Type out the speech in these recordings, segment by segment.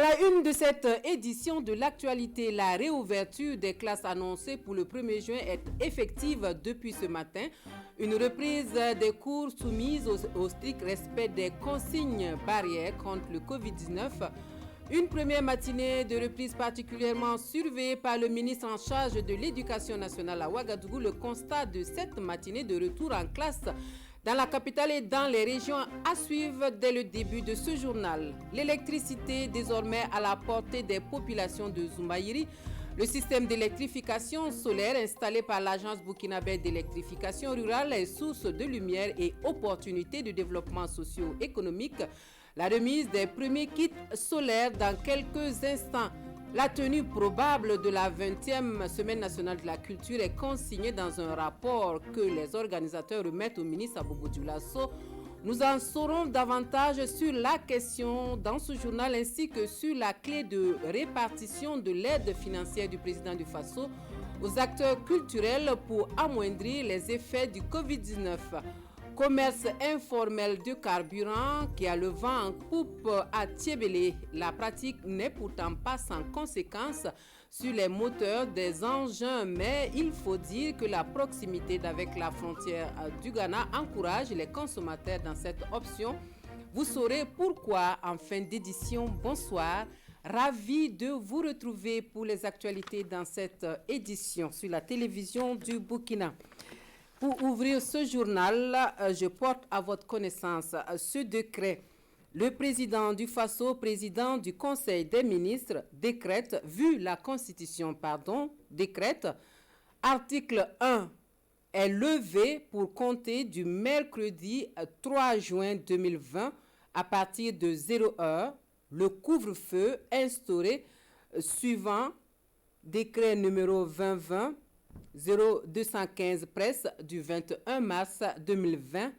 la une de cette édition de l'actualité, la réouverture des classes annoncée pour le 1er juin est effective depuis ce matin. Une reprise des cours soumise au strict respect des consignes barrières contre le Covid-19. Une première matinée de reprise particulièrement surveillée par le ministre en charge de l'Éducation nationale à Ouagadougou. Le constat de cette matinée de retour en classe dans la capitale et dans les régions à suivre dès le début de ce journal. L'électricité désormais à la portée des populations de Zumbairi. Le système d'électrification solaire installé par l'Agence burkinabé d'électrification rurale est source de lumière et opportunité de développement socio-économique. La remise des premiers kits solaires dans quelques instants. La tenue probable de la 20e Semaine nationale de la culture est consignée dans un rapport que les organisateurs remettent au ministre Aboubou Dioulasso. Nous en saurons davantage sur la question dans ce journal ainsi que sur la clé de répartition de l'aide financière du président du Faso aux acteurs culturels pour amoindrir les effets du Covid-19. Commerce informel de carburant qui a le vent en poupe à Tiébélé. La pratique n'est pourtant pas sans conséquences sur les moteurs des engins, mais il faut dire que la proximité avec la frontière du Ghana encourage les consommateurs dans cette option. Vous saurez pourquoi en fin d'édition. Bonsoir, ravi de vous retrouver pour les actualités dans cette édition sur la télévision du Burkina. Pour ouvrir ce journal, je porte à votre connaissance ce décret. Le président du Faso, président du Conseil des ministres, décrète, vu la Constitution, décrète, article 1 est levé pour compter du mercredi 3 juin 2020 à partir de 0 heure, le couvre-feu instauré suivant décret numéro 2020 0215 presse du 21 mars 2020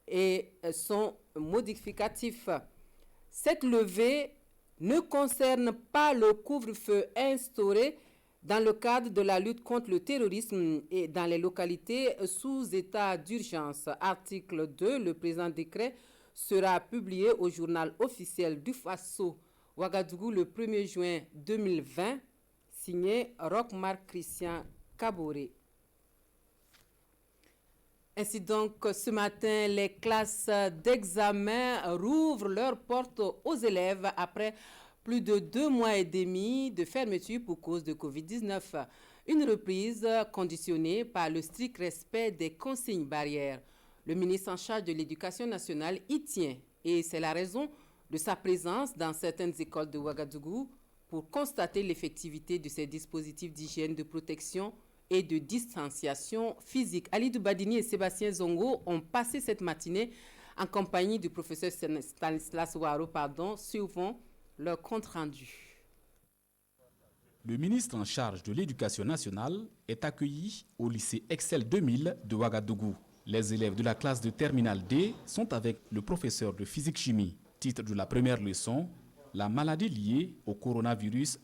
et son modificatif. Cette levée ne concerne pas le couvre-feu instauré dans le cadre de la lutte contre le terrorisme et dans les localités sous état d'urgence. Article 2, le présent décret sera publié au journal officiel du Faso, Ouagadougou, le 1er juin 2020, signé Roch-Marc Christian Kaboré. Ainsi donc, ce matin, les classes d'examen rouvrent leurs portes aux élèves après plus de 2 mois et demi de fermeture pour cause de Covid-19. Une reprise conditionnée par le strict respect des consignes barrières. Le ministre en charge de l'Éducation nationale y tient et c'est la raison de sa présence dans certaines écoles de Ouagadougou pour constater l'effectivité de ces dispositifs d'hygiène, de protection et de distanciation physique. Alidou Badini et Sébastien Zongo ont passé cette matinée en compagnie du professeur Stanislas Ouaro, suivant leur compte-rendu. Le ministre en charge de l'Éducation nationale est accueilli au lycée Excel 2000 de Ouagadougou. Les élèves de la classe de terminale D sont avec le professeur de physique-chimie. Titre de la première leçon, la maladie liée au coronavirus.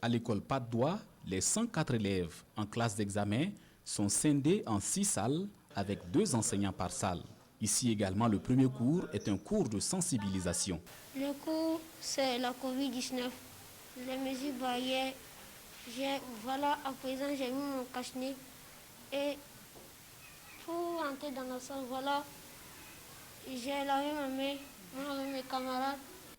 À l'école Patte-d'Oie, les 104 élèves en classe d'examen sont scindés en 6 salles avec 2 enseignants par salle. Ici également, le premier cours est un cours de sensibilisation. Le cours, c'est la Covid-19, les mesures barrières. Voilà, à présent, j'ai mis mon cache-nez et pour entrer dans la salle, voilà, j'ai lavé ma main, avec mes camarades.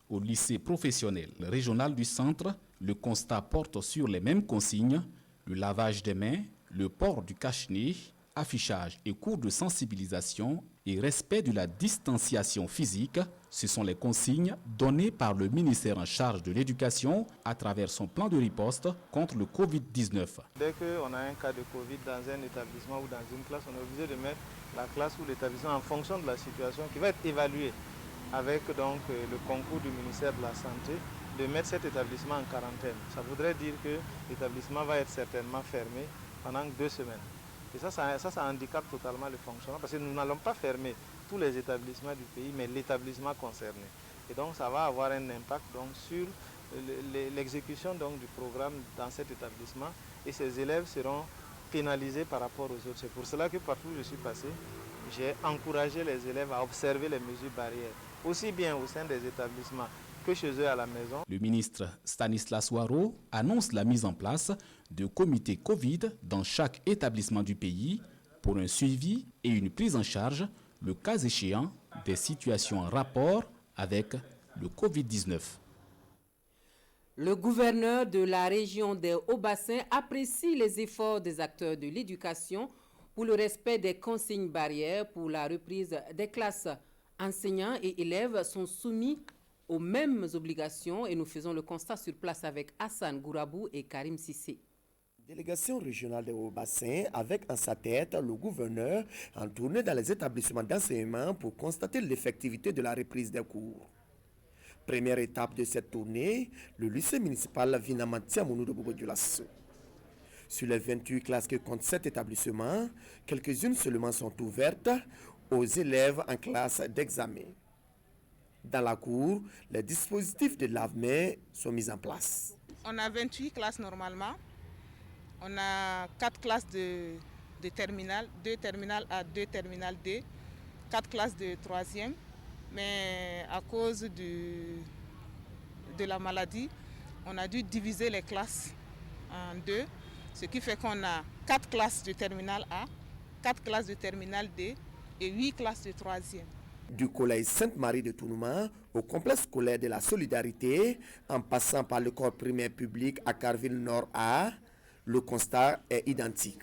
Au lycée professionnel régional du centre, le constat porte sur les mêmes consignes, le lavage des mains, le port du cache-nez, affichage et cours de sensibilisation et respect de la distanciation physique. Ce sont les consignes données par le ministère en charge de l'éducation à travers son plan de riposte contre le Covid-19. Dès qu'on a un cas de Covid dans un établissement ou dans une classe, on est obligé de mettre la classe ou l'établissement en fonction de la situation qui va être évaluée avec donc le concours du ministère de la Santé, de mettre cet établissement en quarantaine. Ça voudrait dire que l'établissement va être certainement fermé pendant 2 semaines. Et ça handicape totalement le fonctionnement parce que nous n'allons pas fermer tous les établissements du pays, mais l'établissement concerné. Et donc ça va avoir un impact donc, sur l'exécution donc, du programme dans cet établissement et ces élèves seront pénalisés par rapport aux autres. C'est pour cela que partout où je suis passé, j'ai encouragé les élèves à observer les mesures barrières, aussi bien au sein des établissements que chez eux à la maison. Le ministre Stanislas Waro annonce la mise en place de comités Covid dans chaque établissement du pays pour un suivi et une prise en charge, le cas échéant, des situations en rapport avec le Covid-19. Le gouverneur de la région des Hauts-Bassins apprécie les efforts des acteurs de l'éducation pour le respect des consignes barrières pour la reprise des classes. Enseignants et élèves sont soumis aux mêmes obligations et nous faisons le constat sur place avec Hassan Gourabou et Karim Sissé. Délégation régionale des Hauts-Bassins avec en sa tête le gouverneur en tournée dans les établissements d'enseignement pour constater l'effectivité de la reprise des cours. Première étape de cette tournée, le lycée municipal Vinamantia Mounou de Bobo-Dioulasso. Sur les 28 classes que compte cet établissement, quelques-unes seulement sont ouvertes aux élèves en classe d'examen. Dans la cour, les dispositifs de lave-mains sont mis en place. On a 28 classes normalement. On a 4 classes de terminale, 2 terminales A, 2 terminales D, 4 classes de 3e. Mais à cause de la maladie, on a dû diviser les classes en 2, ce qui fait qu'on a 4 classes de terminale A, 4 classes de terminale D et 8 classes de 3e. Du collège Sainte-Marie de Tounouma au complexe scolaire de la Solidarité, en passant par le corps primaire public à Carville Nord A, le constat est identique.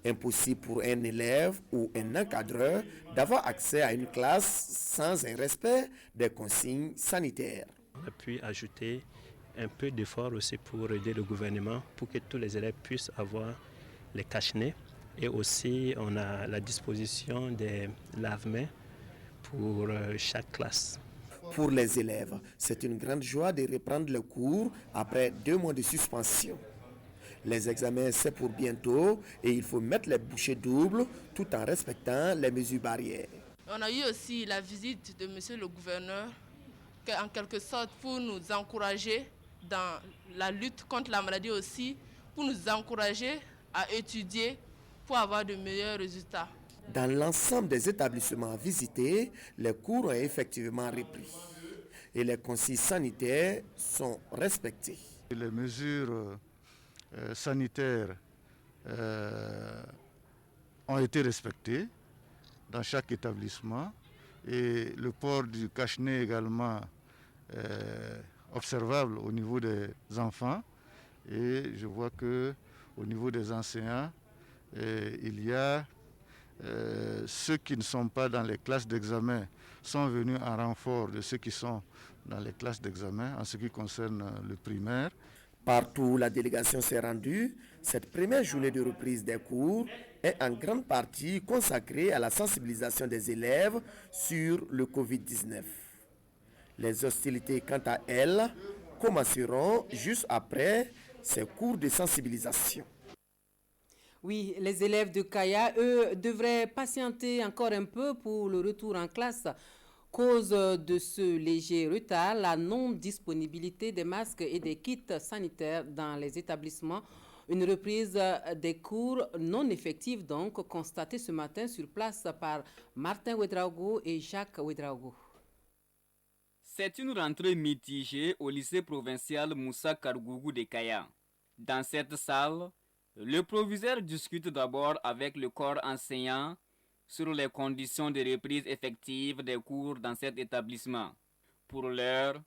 Impossible pour un élève ou un encadreur d'avoir accès à une classe sans un respect des consignes sanitaires. On a pu ajouter un peu d'effort aussi pour aider le gouvernement pour que tous les élèves puissent avoir les cache-nez. Et aussi, on a la disposition des lave-mains pour chaque classe. Pour les élèves, c'est une grande joie de reprendre le cours après 2 mois de suspension. Les examens, c'est pour bientôt et il faut mettre les bouchées doubles tout en respectant les mesures barrières. On a eu aussi la visite de monsieur le gouverneur, en quelque sorte pour nous encourager dans la lutte contre la maladie aussi, pour nous encourager à étudier pour avoir de meilleurs résultats. Dans l'ensemble des établissements visités, les cours ont effectivement repris et les consignes sanitaires sont respectées. Les mesures sanitaires ont été respectées dans chaque établissement et le port du cache-nez également observable au niveau des enfants et je vois que au niveau des enseignants il y a ceux qui ne sont pas dans les classes d'examen sont venus en renfort de ceux qui sont dans les classes d'examen en ce qui concerne le primaire. Partout où la délégation s'est rendue, cette première journée de reprise des cours est en grande partie consacrée à la sensibilisation des élèves sur le Covid-19. Les hostilités, quant à elles, commenceront juste après ces cours de sensibilisation. Oui, les élèves de Kaya, eux, devraient patienter encore un peu pour le retour en classe. Cause de ce léger retard, la non-disponibilité des masques et des kits sanitaires dans les établissements. Une reprise des cours non effective donc constatée ce matin sur place par Martin Ouedraogo et Jacques Ouedraogo. C'est une rentrée mitigée au lycée provincial Moussa Kargougou de Kaya. Dans cette salle, le proviseur discute d'abord avec le corps enseignant sur les conditions de reprise effective des cours dans cet établissement. Pour l'heure,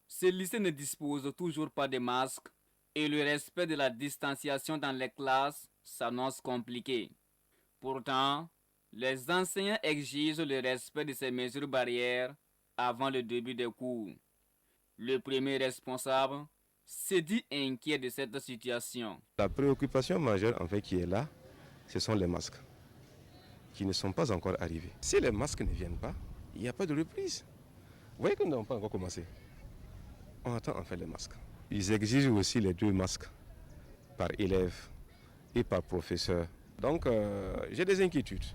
ce lycée ne dispose toujours pas de masques et le respect de la distanciation dans les classes s'annonce compliqué. Pourtant, les enseignants exigent le respect de ces mesures barrières avant le début des cours. Le premier responsable se dit inquiet de cette situation. La préoccupation majeure en fait qui est là, ce sont les masques qui ne sont pas encore arrivés. Si les masques ne viennent pas, il n'y a pas de reprise. Vous voyez que nous n'avons pas encore commencé. On attend en fait les masques. Ils exigent aussi les 2 masques par élève et par professeur. Donc j'ai des inquiétudes.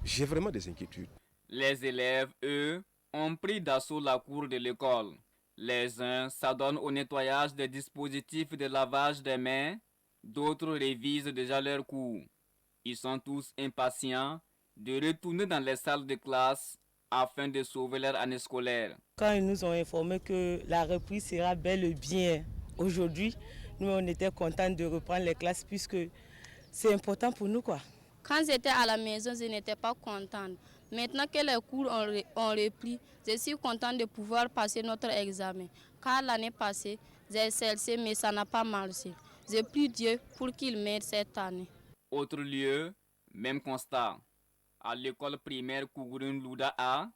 J'ai vraiment des inquiétudes. Les élèves, eux, ont pris d'assaut la cour de l'école. Les uns s'adonnent au nettoyage des dispositifs de lavage des mains, d'autres révisent déjà leurs cours. Ils sont tous impatients de retourner dans les salles de classe afin de sauver leur année scolaire. Quand ils nous ont informé que la reprise sera bel et bien aujourd'hui, nous on était contents de reprendre les classes puisque c'est important pour nous, quoi. Quand j'étais à la maison, je n'étais pas contente. Maintenant que les cours ont repris, je suis contente de pouvoir passer notre examen. Car l'année passée, j'ai cessé, mais ça n'a pas marché. Je prie Dieu pour qu'il m'aide cette année. Autre lieu, même constat. À l'école primaire Kougourine Louda A,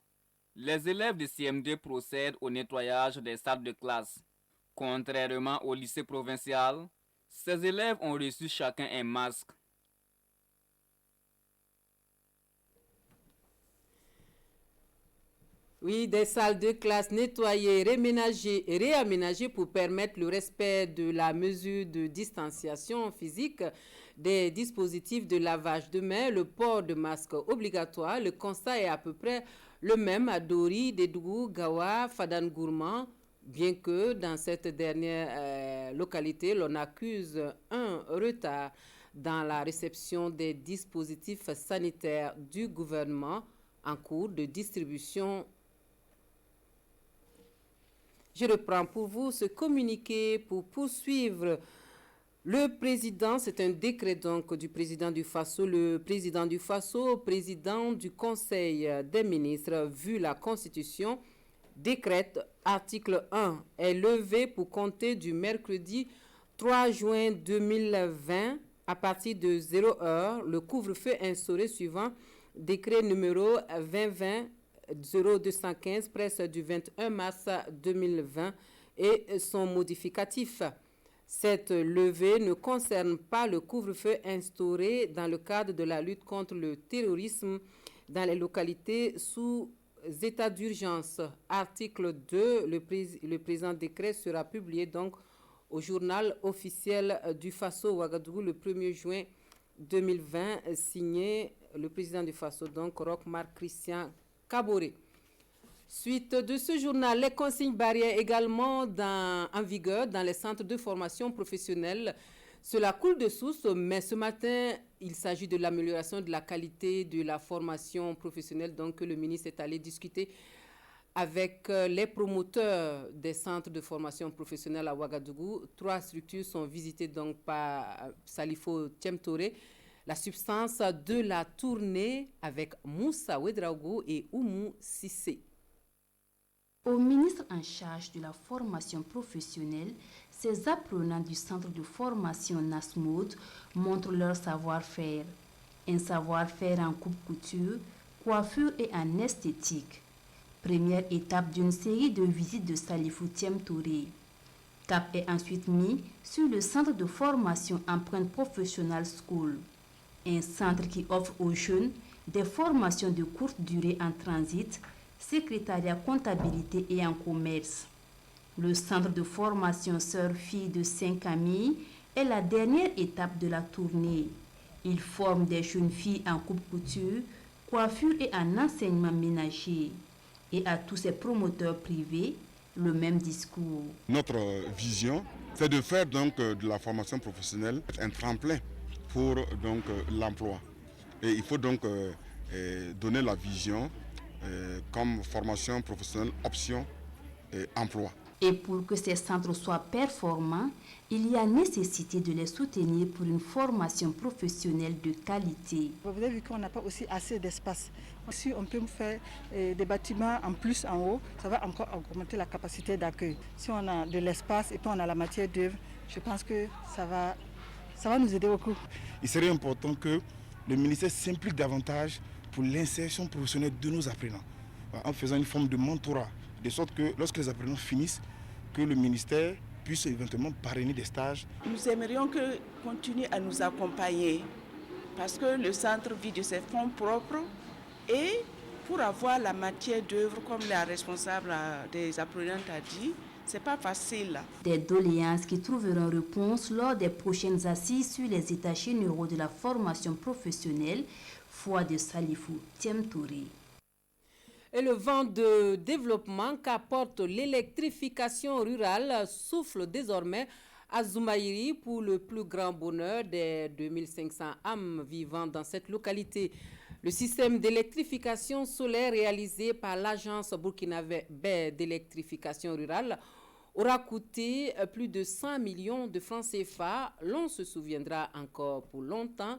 les élèves de CM2 procèdent au nettoyage des salles de classe. Contrairement au lycée provincial, ces élèves ont reçu chacun un masque. Oui, des salles de classe nettoyées, réménagées et réaménagées pour permettre le respect de la mesure de distanciation physique, des dispositifs de lavage de mains, le port de masque obligatoire. Le constat est à peu près le même à Dori, Dédougou, Gawa, Fadan Gourmand, bien que dans cette dernière localité, l'on accuse un retard dans la réception des dispositifs sanitaires du gouvernement en cours de distribution. Je reprends pour vous ce communiqué pour poursuivre. Le président, c'est un décret donc du président du Faso. Le président du Faso, président du Conseil des ministres, vu la Constitution, décrète article 1 est levé pour compter du mercredi 3 juin 2020 à partir de 0h. Le couvre-feu instauré suivant décret numéro 2020-0215, presse du 21 mars 2020 et son modificatif. Cette levée ne concerne pas le couvre-feu instauré dans le cadre de la lutte contre le terrorisme dans les localités sous état d'urgence. Article 2, le présent décret sera publié donc au journal officiel du Faso Ouagadougou le 1er juin 2020, signé le président du Faso, donc Roch-Marc Christian Kaboré. Suite de ce journal, les consignes barrières également en vigueur dans les centres de formation professionnelle. Cela coule de source, mais ce matin, il s'agit de l'amélioration de la qualité de la formation professionnelle. Donc, le ministre est allé discuter avec les promoteurs des centres de formation professionnelle à Ouagadougou. 3 structures sont visitées donc par Salifo Tchemtore. La substance de la tournée avec Moussa Ouedraogo et Oumou Sissé. Au ministre en charge de la formation professionnelle, ces apprenants du centre de formation NASMOD montrent leur savoir-faire. Un savoir-faire en coupe-couture, coiffure et en esthétique. Première étape d'une série de visites de Salifou Tchemtore. Cap est ensuite mis sur le centre de formation Empreinte Professional School, un centre qui offre aux jeunes des formations de courte durée en transit, secrétariat, comptabilité et en commerce. Le centre de formation Sœurs-Filles de Saint-Camille est la dernière étape de la tournée. Il forme des jeunes filles en coupe-couture, coiffure et en enseignement ménager. Et à tous ces promoteurs privés, le même discours. Notre vision, c'est de faire donc de la formation professionnelle un tremplin pour donc l'emploi. Et il faut donc donner la vision comme formation professionnelle option emploi. Et pour que ces centres soient performants, il y a nécessité de les soutenir pour une formation professionnelle de qualité. Vous avez vu qu'on n'a pas aussi assez d'espace. Si on peut faire des bâtiments en plus en haut, ça va encore augmenter la capacité d'accueil. Si on a de l'espace et puis on a la matière d'œuvre, je pense que ça va nous aider beaucoup. Il serait important que le ministère s'implique davantage pour l'insertion professionnelle de nos apprenants, en faisant une forme de mentorat, de sorte que lorsque les apprenants finissent, que le ministère puisse éventuellement parrainer des stages. Nous aimerions continuer à nous accompagner parce que le centre vit de ses fonds propres et pour avoir la matière d'œuvre, comme la responsable des apprenantes a dit, c'est pas facile. Des doléances qui trouveront réponse lors des prochaines assises sur les états généraux de la formation professionnelle, foi de Salifou Tchemtore. Et le vent de développement qu'apporte l'électrification rurale souffle désormais à Zoumaïri pour le plus grand bonheur des 2500 âmes vivant dans cette localité. Le système d'électrification solaire réalisé par l'agence burkinabé d'électrification rurale aura coûté plus de 100 millions de francs CFA. L'on se souviendra encore pour longtemps.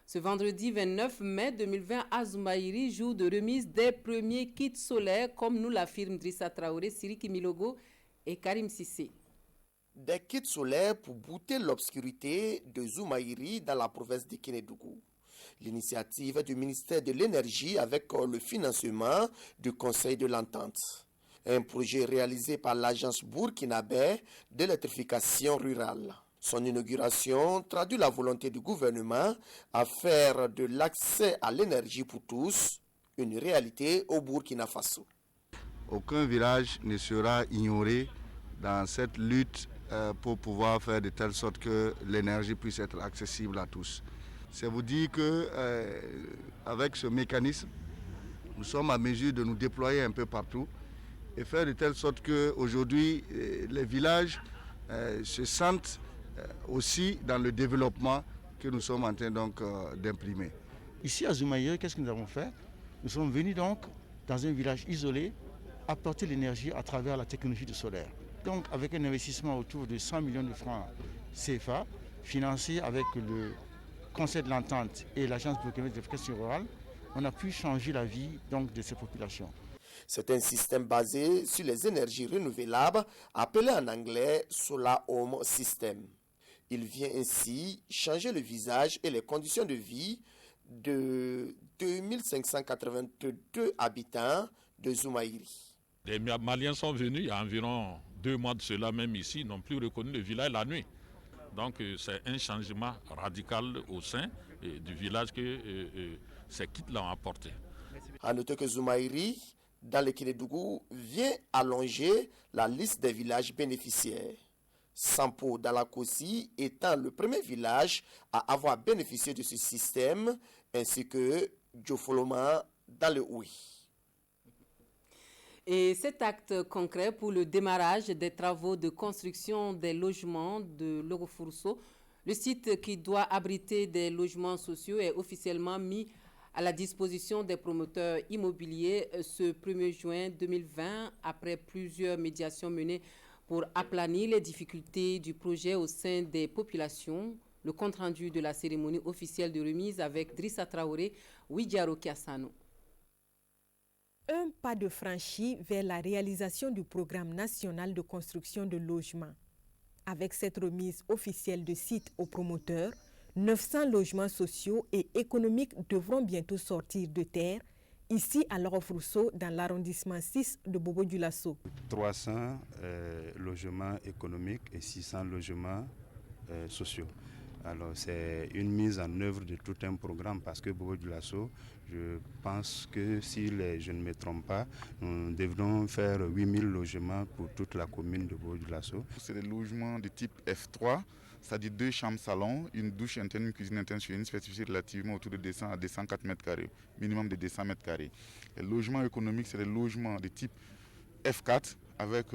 Ce vendredi 29 mai 2020, à Zoumaïri, jour de remise des premiers kits solaires, comme nous l'affirment Drissa Traoré, Siriki Milogo et Karim Sissé. Des kits solaires pour bouter l'obscurité de Zoumaïri dans la province de Kénédougou. L'initiative du ministère de l'Énergie avec le financement du Conseil de l'Entente. Un projet réalisé par l'agence burkinabé d'électrification rurale. Son inauguration traduit la volonté du gouvernement à faire de l'accès à l'énergie pour tous une réalité au Burkina Faso. Aucun village ne sera ignoré dans cette lutte pour pouvoir faire de telle sorte que l'énergie puisse être accessible à tous. C'est vous dire qu'avec ce mécanisme, nous sommes à mesure de nous déployer un peu partout et faire de telle sorte qu'aujourd'hui, les villages se sentent aussi dans le développement que nous sommes en train d'imprimer. Ici à Zoumaïri, qu'est-ce que nous avons fait? Nous sommes venus donc dans un village isolé apporter l'énergie à travers la technologie du solaire. Donc avec un investissement autour de 100 millions de francs CFA, financé avec le Conseil de l'Entente et l'Agence burkinabé d'électrification rurale, on a pu changer la vie donc, de ces populations. C'est un système basé sur les énergies renouvelables, appelé en anglais Solar Home System. Il vient ainsi changer le visage et les conditions de vie de 2582 habitants de Zoumaïri. Les Maliens sont venus il y a environ 2 mois de cela, même ici, n'ont plus reconnu le village la nuit. Donc c'est un changement radical au sein du village que ces kits-là ont apporté. À noter que Zoumaïri, dans le Kénédougou, vient allonger la liste des villages bénéficiaires. Sampo Dalakossi étant le premier village à avoir bénéficié de ce système, ainsi que Djofoloma dans le Oui. Et cet acte concret pour le démarrage des travaux de construction des logements de Lorofourso, le site qui doit abriter des logements sociaux est officiellement mis à la disposition des promoteurs immobiliers ce 1er juin 2020 après plusieurs médiations menées pour aplanir les difficultés du projet au sein des populations. Le compte-rendu de la cérémonie officielle de remise avec Drissa Traoré, Ouidjaro Kiasano. Un pas de franchi vers la réalisation du programme national de construction de logements. Avec cette remise officielle de sites aux promoteurs, 900 logements sociaux et économiques devront bientôt sortir de terre, ici à Lorofourso, dans l'arrondissement 6 de Bobo-Dioulasso. 300 logements économiques et 600 logements sociaux. Alors c'est une mise en œuvre de tout un programme parce que Bobo-Dioulasso, je pense que si je ne me trompe pas, nous devrons faire 8000 logements pour toute la commune de Bobo-Dioulasso. C'est des logements de type F3, c'est-à-dire 2 chambres salon, une douche interne, une cuisine interne sur une superficie relativement autour de 200 à 204 mètres carrés, minimum de 200 mètres carrés. Les logements économiques, c'est des logements de type F4 avec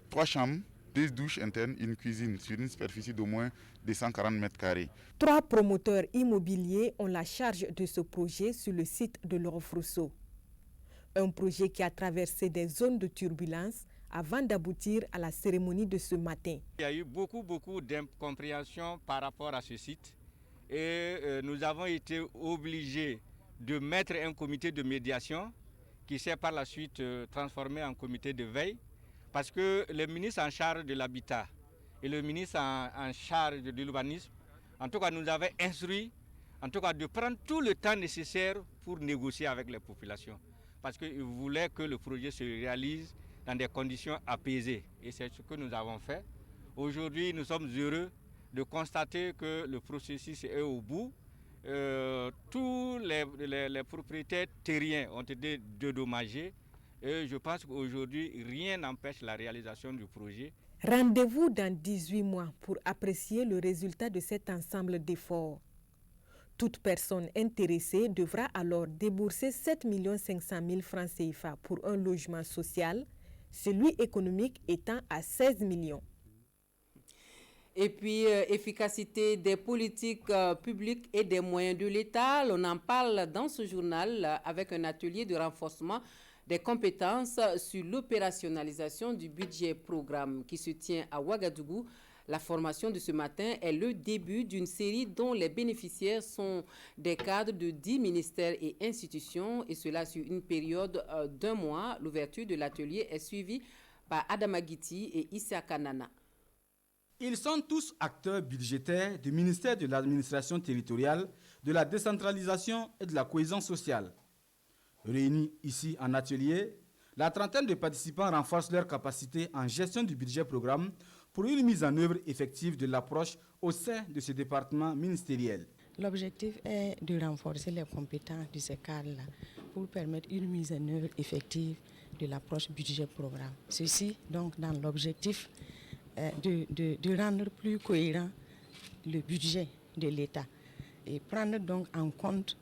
3 chambres, 2 douches internes, une cuisine sur une superficie d'au moins 240 mètres carrés. 3 promoteurs immobiliers ont la charge de ce projet sur le site de Lorofourso. Un projet qui a traversé des zones de turbulence avant d'aboutir à la cérémonie de ce matin. Il y a eu beaucoup d'incompréhension par rapport à ce site et nous avons été obligés de mettre un comité de médiation qui s'est par la suite transformé en comité de veille. Parce que le ministre en charge de l'habitat et le ministre en charge de l'urbanisme, en tout cas, nous avaient instruit de prendre tout le temps nécessaire pour négocier avec les populations. Parce qu'ils voulaient que le projet se réalise dans des conditions apaisées. Et c'est ce que nous avons fait. Aujourd'hui, nous sommes heureux de constater que le processus est au bout. Tous les propriétaires terriens ont été dédommagés. Et je pense qu'aujourd'hui, rien n'empêche la réalisation du projet. Rendez-vous dans 18 mois pour apprécier le résultat de cet ensemble d'efforts. Toute personne intéressée devra alors débourser 7 500 000 francs CFA pour un logement social, celui économique étant à 16 millions. Et puis, efficacité des politiques publiques et des moyens de l'État, on en parle dans ce journal avec un atelier de renforcement des compétences sur l'opérationnalisation du budget programme qui se tient à Ouagadougou. La formation de ce matin est le début d'une série dont les bénéficiaires sont des cadres de 10 ministères et institutions, et cela sur une période d'1 mois. L'ouverture de l'atelier est suivie par Adama Guiti et Issa Kanana. Ils sont tous acteurs budgétaires du ministère de l'administration territoriale, de la décentralisation et de la cohésion sociale. Réunis ici en atelier, la trentaine de participants renforcent leurs capacités en gestion du budget programme pour une mise en œuvre effective de l'approche au sein de ce département ministériel. L'objectif est de renforcer les compétences de ces cadres-là pour permettre une mise en œuvre effective de l'approche budget programme. Ceci donc dans l'objectif de rendre plus cohérent le budget de l'État et prendre donc en compte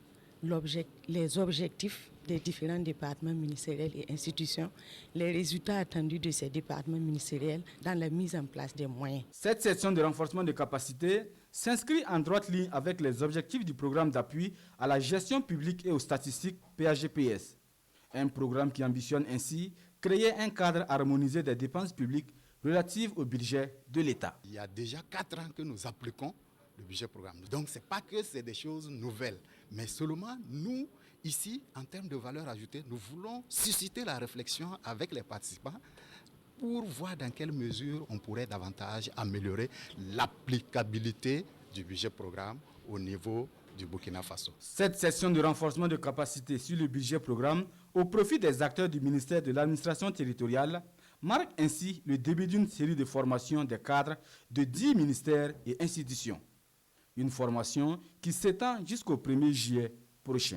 les objectifs des différents départements ministériels et institutions, les résultats attendus de ces départements ministériels dans la mise en place des moyens. Cette session de renforcement de capacités s'inscrit en droite ligne avec les objectifs du programme d'appui à la gestion publique et aux statistiques PAGPS. Un programme qui ambitionne ainsi créer un cadre harmonisé des dépenses publiques relatives au budget de l'État. Il y a déjà 4 ans que nous appliquons le budget programme. Donc ce n'est pas que c'est des choses nouvelles, mais seulement nous, ici, en termes de valeur ajoutée, nous voulons susciter la réflexion avec les participants pour voir dans quelle mesure on pourrait davantage améliorer l'applicabilité du budget programme au niveau du Burkina Faso. Cette session de renforcement de capacité sur le budget programme au profit des acteurs du ministère de l'administration territoriale marque ainsi le début d'une série de formations des cadres de 10 ministères et institutions. Une formation qui s'étend jusqu'au 1er juillet prochain.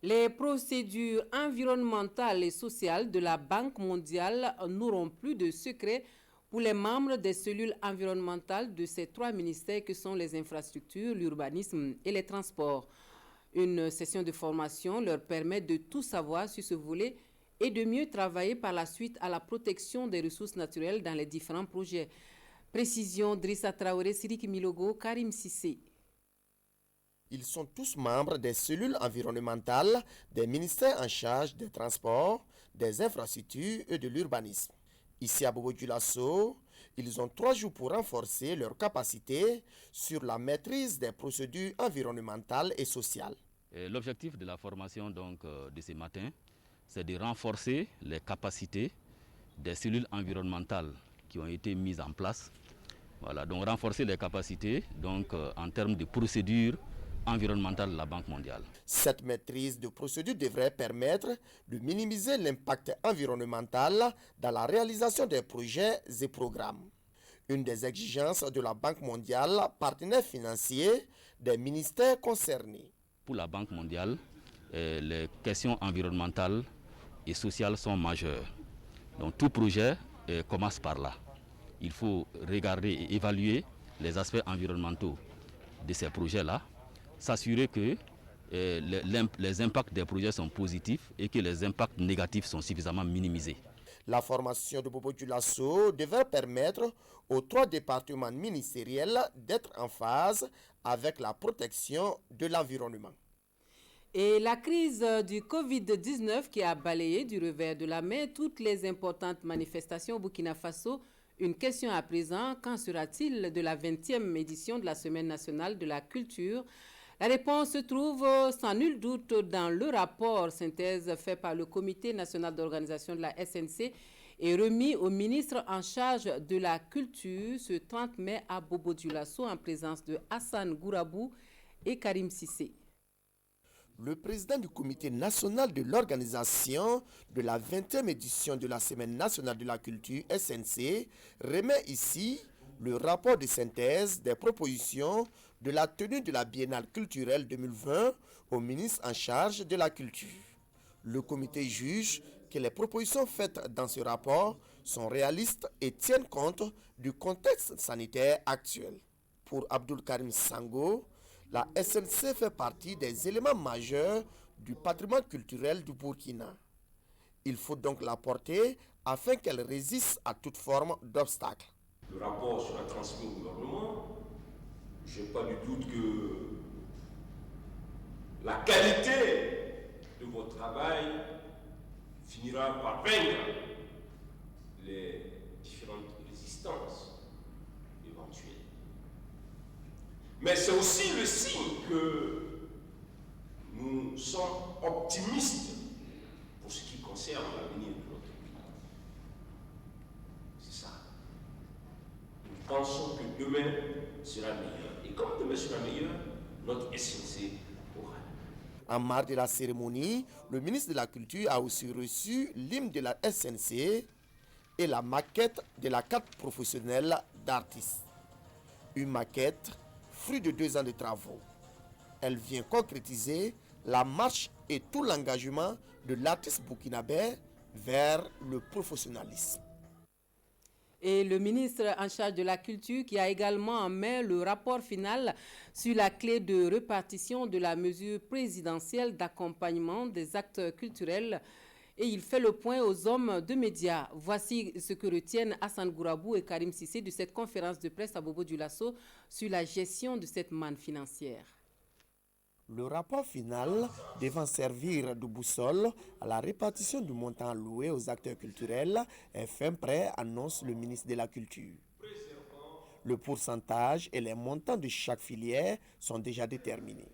Les procédures environnementales et sociales de la Banque mondiale n'auront plus de secret pour les membres des cellules environnementales de ces 3 ministères que sont les infrastructures, l'urbanisme et les transports. Une session de formation leur permet de tout savoir sur ce volet et de mieux travailler par la suite à la protection des ressources naturelles dans les différents projets. Précision Drissa Traoré, Sirik Milogo, Karim Sissé. Ils sont tous membres des cellules environnementales des ministères en charge des transports, des infrastructures et de l'urbanisme. Ici à Bobo-Dioulasso, ils ont 3 jours pour renforcer leurs capacités sur la maîtrise des procédures environnementales et sociales. L'objectif de la formation de ce matin, c'est de renforcer les capacités des cellules environnementales qui ont été mises en place. Voilà, donc renforcer les capacités en termes de procédures environnementales de la Banque mondiale. Cette maîtrise de procédure devrait permettre de minimiser l'impact environnemental dans la réalisation des projets et programmes. Une des exigences de la Banque mondiale, partenaire financier des ministères concernés. Pour la Banque mondiale, les questions environnementales et sociales sont majeures. Donc tout projet commence par là. Il faut regarder et évaluer les aspects environnementaux de ces projets-là, s'assurer que les impacts des projets sont positifs et que les impacts négatifs sont suffisamment minimisés. La formation de Bobo-Dioulasso devrait permettre aux 3 départements ministériels d'être en phase avec la protection de l'environnement. Et la crise du Covid-19 qui a balayé du revers de la main toutes les importantes manifestations au Burkina Faso. Une question à présent, qu'en sera-t-il de la 20e édition de la Semaine nationale de la culture? La réponse se trouve sans nul doute dans le rapport synthèse fait par le Comité national d'organisation de la SNC et remis au ministre en charge de la culture ce 30 mai à Bobo-Dioulasso en présence de Hassan Gourabou et Karim Sissé. Le président du Comité national de l'organisation de la 20e édition de la Semaine nationale de la culture SNC remet ici le rapport de synthèse des propositions de la tenue de la Biennale culturelle 2020 au ministre en charge de la culture. Le comité juge que les propositions faites dans ce rapport sont réalistes et tiennent compte du contexte sanitaire actuel. Pour Abdul Karim Sango, la SNC fait partie des éléments majeurs du patrimoine culturel du Burkina. Il faut donc la porter afin qu'elle résiste à toute forme d'obstacle. Le rapport sera transmis au gouvernement. Je n'ai pas du doute que la qualité de votre travail finira par vaincre les différentes résistances éventuelles. Mais c'est aussi le signe que nous sommes optimistes pour ce qui concerne l'avenir de notre pays. C'est ça. Nous pensons que demain sera meilleur. Et comme demain sera meilleur, notre SNC aura. En marge de la cérémonie, le ministre de la Culture a aussi reçu l'hymne de la SNC et la maquette de la carte professionnelle d'artiste. Une maquette, fruit de 2 ans de travaux. Elle vient concrétiser la marche et tout l'engagement de l'artiste burkinabé vers le professionnalisme. Et le ministre en charge de la culture qui a également en main le rapport final sur la clé de répartition de la mesure présidentielle d'accompagnement des actes culturels. Et il fait le point aux hommes de médias. Voici ce que retiennent Hassan Gourabou et Karim Sissé de cette conférence de presse à Bobo-Dioulasso sur la gestion de cette manne financière. Le rapport final devant servir de boussole à la répartition du montant alloué aux acteurs culturels est fin prêt, annonce le ministre de la Culture. Le pourcentage et les montants de chaque filière sont déjà déterminés.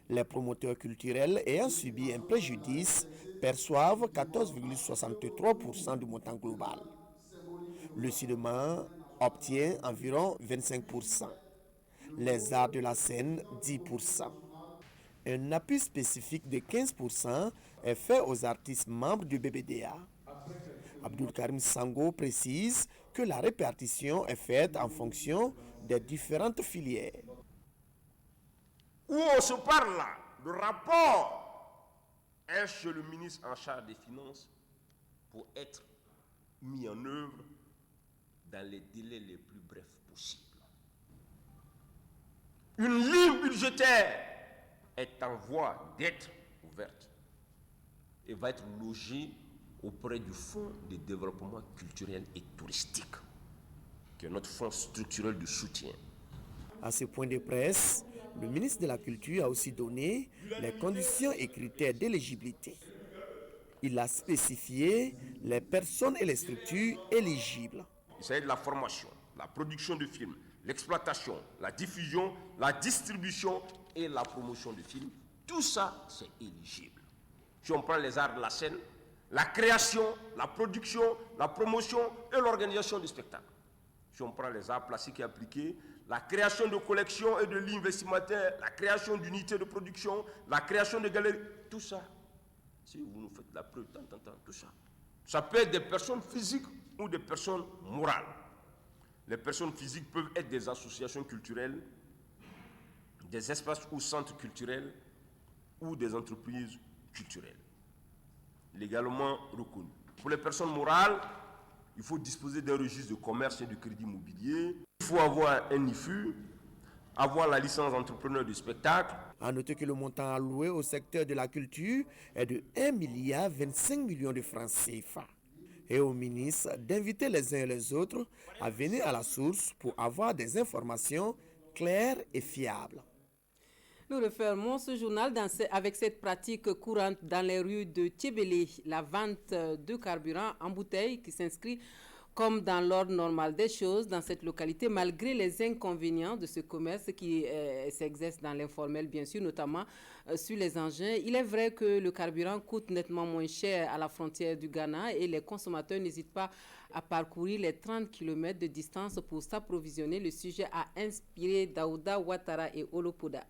Les promoteurs culturels ayant subi un préjudice perçoivent 14,63% du montant global. Le cinéma obtient environ 25%. Les arts de la scène, 10%. Un appui spécifique de 15% est fait aux artistes membres du BBDA. Abdul Karim Sango précise que la répartition est faite en fonction des différentes filières. Où on se parle là, le rapport est chez le ministre en charge des Finances pour être mis en œuvre dans les délais les plus brefs possibles. Une ligne budgétaire est en voie d'être ouverte et va être logée auprès du Fonds de développement culturel et touristique, qui est notre fonds structurel de soutien. À ce point de presse, le ministre de la Culture a aussi donné les conditions et critères d'éligibilité. Il a spécifié les personnes et les structures éligibles. Il s'agit de la formation, la production de films, l'exploitation, la diffusion, la distribution et la promotion de films. Tout ça, c'est éligible. Si on prend les arts de la scène, la création, la production, la promotion et l'organisation du spectacle. Si on prend les arts plastiques et appliqués, la création de collections et de lignes vestimentaires, la création d'unités de production, la création de galeries, tout ça. Si vous nous faites la preuve, tout ça. Ça peut être des personnes physiques ou des personnes morales. Les personnes physiques peuvent être des associations culturelles, des espaces ou centres culturels ou des entreprises culturelles, légalement reconnues. Pour les personnes morales, il faut disposer d'un registre de commerce et de crédit immobilier. Il faut avoir un IFU, avoir la licence d'entrepreneur du spectacle. À noter que le montant alloué au secteur de la culture est de 1,25 milliard de francs CFA. Et au ministre d'inviter les uns et les autres à venir à la source pour avoir des informations claires et fiables. Nous refermons ce journal avec cette pratique courante dans les rues de Tchébélé, la vente de carburant en bouteille qui s'inscrit comme dans l'ordre normal des choses dans cette localité, malgré les inconvénients de ce commerce qui s'exerce dans l'informel, bien sûr, notamment sur les engins. Il est vrai que le carburant coûte nettement moins cher à la frontière du Ghana et les consommateurs n'hésitent pas à parcourir les 30 km de distance pour s'approvisionner. Le sujet a inspiré Daouda Ouattara et Olopoda.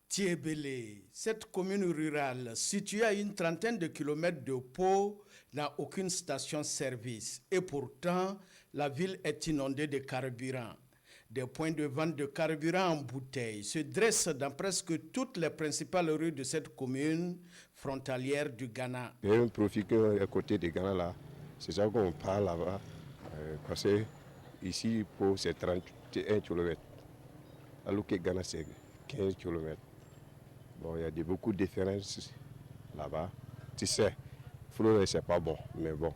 Tchébélé, cette commune rurale située à une trentaine de kilomètres de Pau, n'a aucune station-service et pourtant la ville est inondée de carburant. Des points de vente de carburant en bouteille se dressent dans presque toutes les principales rues de cette commune frontalière du Ghana. Il y a un profit à côté du Ghana là, c'est ça qu'on parle là-bas, parce que ici Pau c'est 31 km, alors que Ghana c'est 15 km. Bon, il y a beaucoup de différences là-bas. Tu sais, Flore, c'est pas bon, mais bon.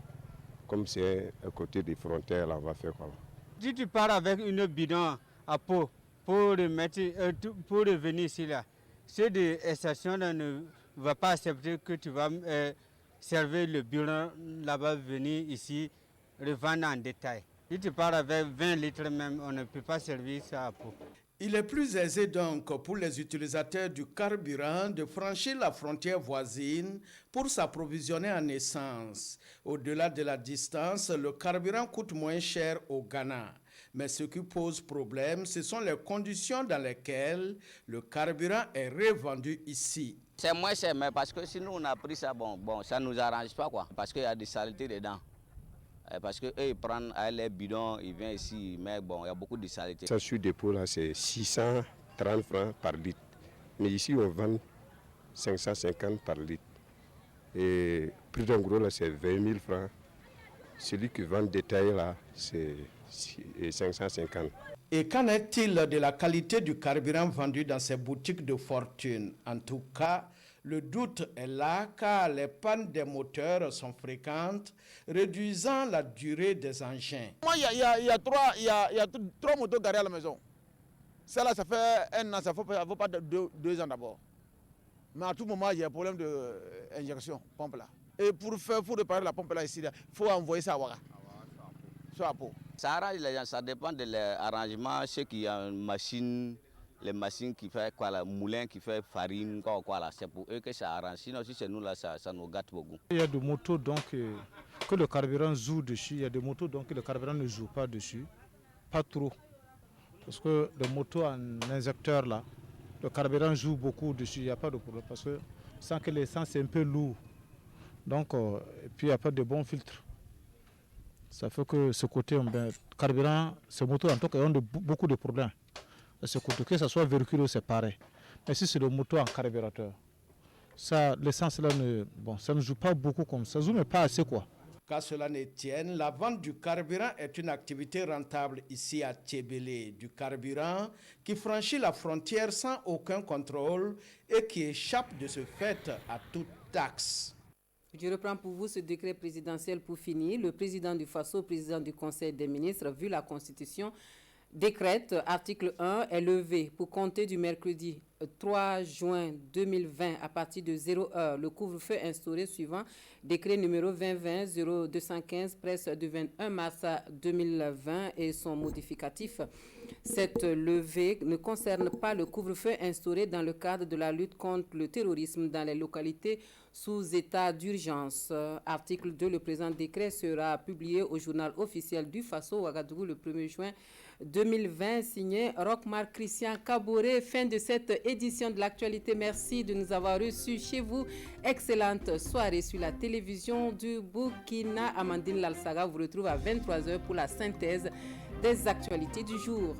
comme c'est à côté des frontières, là, on va faire quoi? Si tu pars avec une bidon à peau pour revenir ici, là, ceux de stations ne vont pas accepter que tu vas servir le bidon là-bas, venir ici, revendre en détail. Si tu pars avec 20 litres même, on ne peut pas servir ça à peau. Il est plus aisé donc pour les utilisateurs du carburant de franchir la frontière voisine pour s'approvisionner en essence. Au-delà de la distance, le carburant coûte moins cher au Ghana. Mais ce qui pose problème, ce sont les conditions dans lesquelles le carburant est revendu ici. C'est moins cher, mais parce que si nous on a pris ça, ça ne nous arrange pas, quoi, parce qu'il y a des saletés dedans. Parce qu'eux, ils prennent les bidons, ils viennent ici, mais bon, il y a beaucoup de saletés. Ça sur dépôt, là, c'est 630 francs par litre. Mais ici, on vend 550 par litre. Et prix d'un gros, là, c'est 20 000 francs. Celui qui vend détail, là, c'est 550. Et qu'en est-il de la qualité du carburant vendu dans ces boutiques de fortune? En tout cas, le doute est là car les pannes des moteurs sont fréquentes, réduisant la durée des engins. Moi, il y a trois motos garées à la maison. Celle-là, ça fait un an, ça ne vaut pas 2 ans d'abord. Mais à tout moment, il y a un problème d'injection, pompe là. Et pour réparer la pompe là ici, il faut envoyer ça à Ouaga. Ça arrange les gens, ça dépend de l'arrangement. Ceux qui ont une machine, les machines qui font quoi, le moulin qui fait farine, quoi là, c'est pour eux que ça arrange. Sinon, si c'est nous là, ça nous gâte beaucoup. Il y a des motos donc que le carburant joue dessus. Il y a des motos donc que le carburant ne joue pas dessus. Pas trop. Parce que les motos en injecteur là, le carburant joue beaucoup dessus. Il n'y a pas de problème. Parce que sans que l'essence est un peu lourd. Donc, et puis il n'y a pas de bons filtres. Ça fait que ce côté, carburant, ces motos en tout cas ont beaucoup de problèmes. De ce côté, que ce soit véhicule, c'est pareil. Mais si c'est le moto en carburateur, ça, l'essence là, ça ne joue pas beaucoup comme ça. Ça joue mais pas assez quoi. Qu'à cela ne tienne, la vente du carburant est une activité rentable ici à Tchébélé. Du carburant qui franchit la frontière sans aucun contrôle et qui échappe de ce fait à toute taxe. Je reprends pour vous ce décret présidentiel pour finir. Le président du FASO, président du Conseil des ministres, vu la Constitution, décrète, article 1, est levé pour compter du mercredi 3 juin 2020 à partir de 0h. Le couvre-feu instauré suivant décret numéro 2020-0215 presse du 21 mars 2020 et son modificatif. Cette levée ne concerne pas le couvre-feu instauré dans le cadre de la lutte contre le terrorisme dans les localités sous état d'urgence. Article 2, le présent décret sera publié au journal officiel du FASO Ouagadougou le 1er juin 2020, signé Rochmar Christian Kaboré. Fin de cette édition de l'actualité. Merci de nous avoir reçus chez vous. Excellente soirée sur la télévision du Burkina. Amandine Lalsaga vous retrouve à 23h pour la synthèse des actualités du jour.